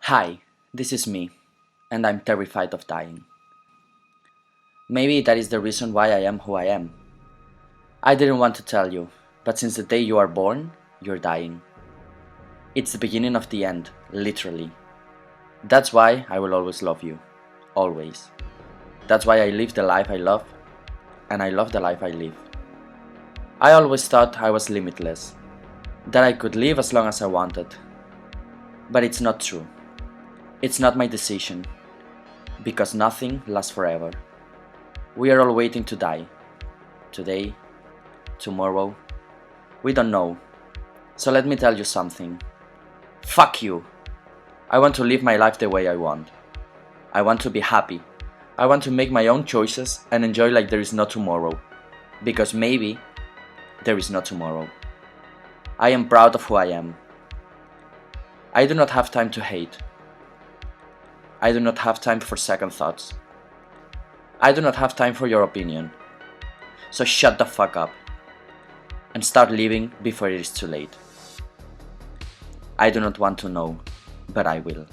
Hi, this is me, and I'm terrified of dying. Maybe that is the reason why I am who I am. I didn't want to tell you, but since the day you are born, you're dying. It's the beginning of the end, literally. That's why I will always love you. Always. That's why I live the life I love, and I love the life I live. I always thought I was limitless, that I could live as long as I wanted. But it's not true. It's not my decision, because nothing lasts forever. We are all waiting to die. Today, tomorrow, we don't know. So let me tell you something. Fuck you! I want to live my life the way I want. I want to be happy. I want to make my own choices and enjoy like there is no tomorrow. Because maybe there is no tomorrow. I am proud of who I am. I do not have time to hate. I do not have time for second thoughts. I do not have time for your opinion. So shut the fuck up and start living before it is too late. I do not want to know, but I will.